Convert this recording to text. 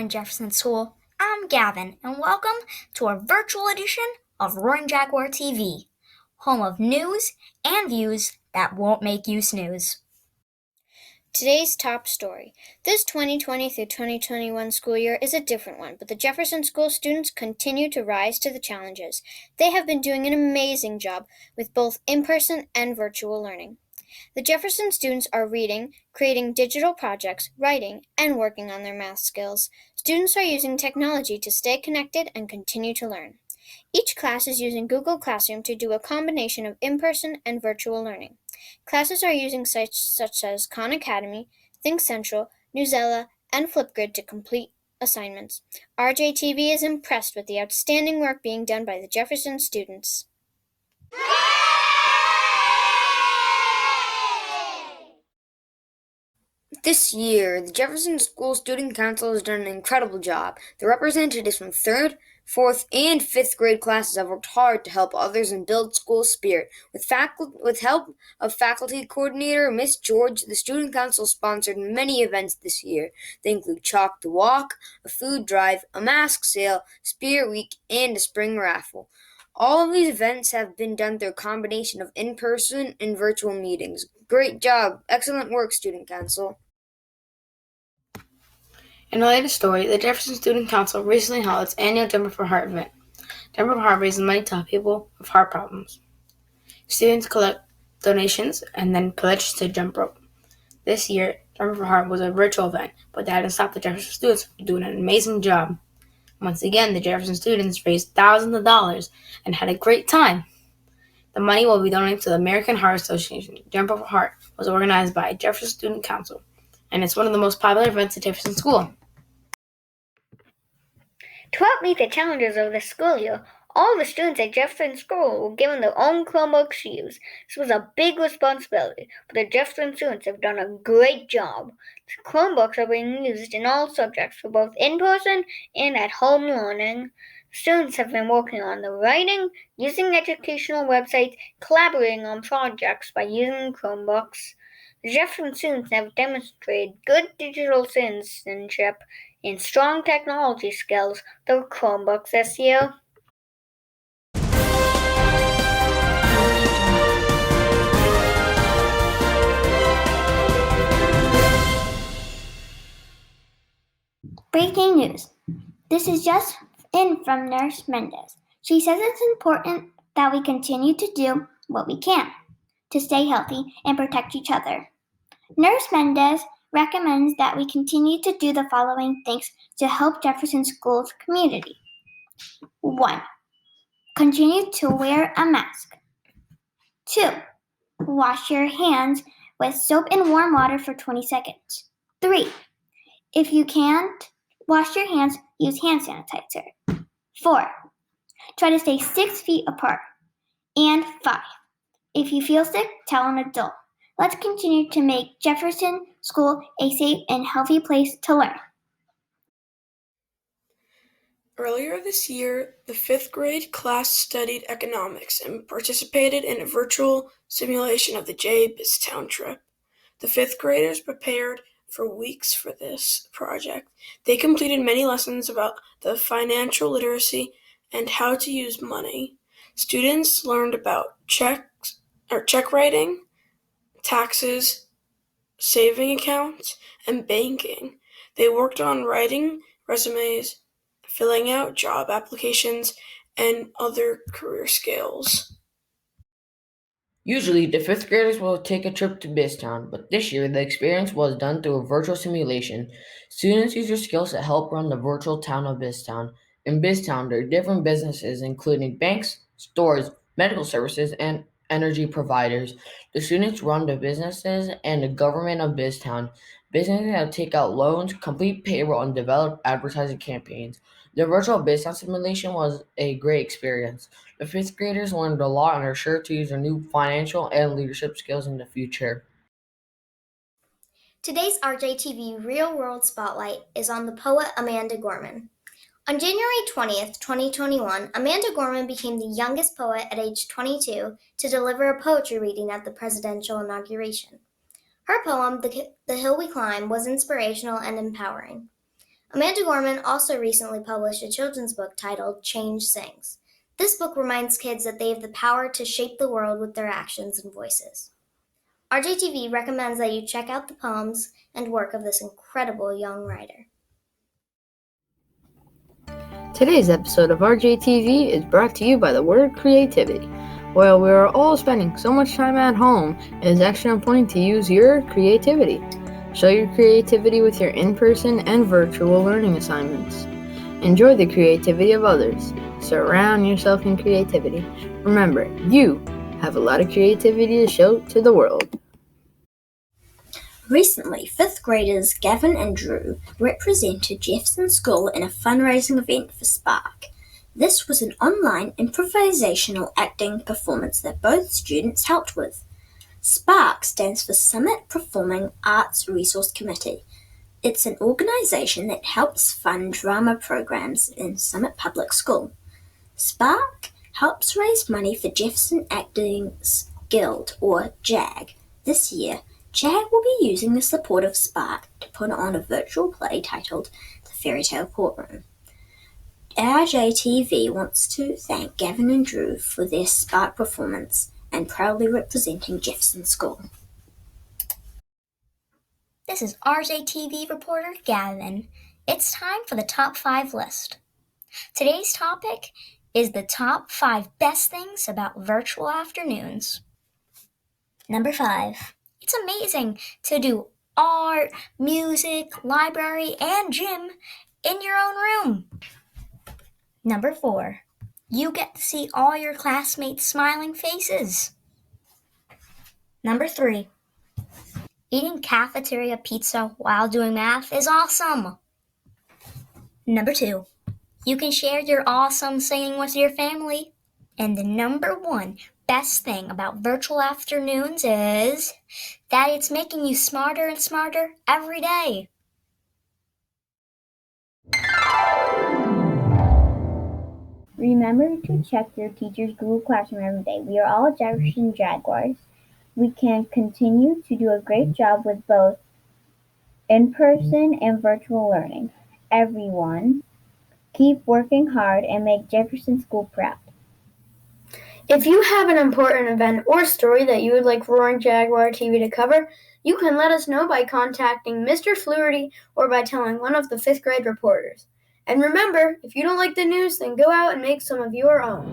Roaring Jefferson School. I'm Gavin, and welcome to our virtual edition of Roaring Jaguar TV, home of news and views that won't make you snooze. Today's top story. This 2020 through 2021 school year is a different one, but the Jefferson School students continue to rise to the challenges. They have been doing an amazing job with both in-person and virtual learning. The Jefferson students are reading, creating digital projects, writing, and working on their math skills. Students are using technology to stay connected and continue to learn. Each class is using Google Classroom to do a combination of in-person and virtual learning. Classes are using sites such as Khan Academy, Think Central, Newsela, and Flipgrid to complete assignments. Rjtv is impressed with the outstanding work being done by the Jefferson students. This year, the Jefferson School Student Council has done an incredible job. The representatives from 3rd, 4th, and 5th grade classes have worked hard to help others and build school spirit. With help of faculty coordinator Miss George, the Student Council sponsored many events this year. They include Chalk the Walk, a food drive, a mask sale, Spirit Week, and a spring raffle. All of these events have been done through a combination of in-person and virtual meetings. Great job! Excellent work, Student Council. In a latest story, the Jefferson Student Council recently held its annual Jumper for Heart event. Jumper for Heart raises money to help people with heart problems. Students collect donations and then pledge to jump rope. This year, Jumper for Heart was a virtual event, but that didn't stop the Jefferson students from doing an amazing job. Once again, the Jefferson students raised thousands of dollars and had a great time. The money will be donated to the American Heart Association. Jumper for Heart was organized by Jefferson Student Council, and it's one of the most popular events at Jefferson School. To help meet the challenges of the school year, all the students at Jefferson School were given their own Chromebooks to use. This was a big responsibility, but the Jefferson students have done a great job. The Chromebooks are being used in all subjects for both in-person and at-home learning. Students have been working on the writing, using educational websites, collaborating on projects by using Chromebooks. The Jefferson students have demonstrated good digital citizenship and strong technology skills through Chromebooks this year. Breaking news. This is just in from Nurse Mendez. She says it's important that we continue to do what we can to stay healthy and protect each other. Nurse Mendez recommends that we continue to do the following things to help Jefferson School's community. 1. Continue to wear a mask. 2. Wash your hands with soap and warm water for 20 seconds. 3. If you can't wash your hands, use hand sanitizer. 4. Try to stay 6 feet apart. And 5. If you feel sick, tell an adult. Let's continue to make Jefferson School a safe and healthy place to learn. Earlier this year, the 5th grade class studied economics and participated in a virtual simulation of the Biztown trip. The 5th graders prepared for weeks for this project. They completed many lessons about the financial literacy and how to use money. Students learned about check writing, taxes, saving accounts, and banking. They worked on writing resumes, filling out job applications, and other career skills. Usually, the 5th graders will take a trip to Biztown, but this year the experience was done through a virtual simulation. Students use their skills to help run the virtual town of Biztown. In Biztown, there are different businesses, including banks, stores, medical services, and energy providers. The students run the businesses and the government of Biztown. Businesses have to take out loans, complete payroll, and develop advertising campaigns. The virtual Biztown simulation was a great experience. The 5th graders learned a lot and are sure to use their new financial and leadership skills in the future. Today's Rjtv Real World Spotlight is on the poet Amanda Gorman. On January 20th, 2021, Amanda Gorman became the youngest poet at age 22 to deliver a poetry reading at the presidential inauguration. Her poem, The Hill We Climb, was inspirational and empowering. Amanda Gorman also recently published a children's book titled Change Sings. This book reminds kids that they have the power to shape the world with their actions and voices. Rjtv recommends that you check out the poems and work of this incredible young writer. Today's episode of RJTV is brought to you by the word creativity. While we are all spending so much time at home, it is extra important to use your creativity. Show your creativity with your in-person and virtual learning assignments. Enjoy the creativity of others. Surround yourself in creativity. Remember, you have a lot of creativity to show to the world. Recently, 5th graders Gavin and Drew represented Jefferson School in a fundraising event for Spark. This was an online improvisational acting performance that both students helped with. Spark stands for Summit Performing Arts Resource Committee. It's an organization that helps fund drama programs in Summit Public School. Spark helps raise money for Jefferson Actors Guild, or JAG. This year, JAG will be using the support of Spark to put on a virtual play titled The Fairy Tale Courtroom. Rjtv wants to thank Gavin and Drew for their Spark performance and proudly representing Jefferson School. This is Rjtv reporter Gavin. It's time for the top 5 list. Today's topic is the top 5 best things about virtual afternoons. Number 5. It's amazing to do art, music, library, and gym in your own room. Number 4. You get to see all your classmates' smiling faces. Number 3. Eating cafeteria pizza while doing math is awesome. Number 2. You can share your awesome singing with your family. And the number 1 best thing about virtual afternoons is that it's making you smarter and smarter every day. Remember to check your teacher's Google Classroom every day. We are all Jefferson Jaguars. We can continue to do a great job with both in-person and virtual learning. Everyone, keep working hard and make Jefferson School proud. If you have an important event or story that you would like Roaring Jaguar TV to cover, you can let us know by contacting Mr. Fluharty or by telling one of the 5th grade reporters. And remember, if you don't like the news, then go out and make some of your own.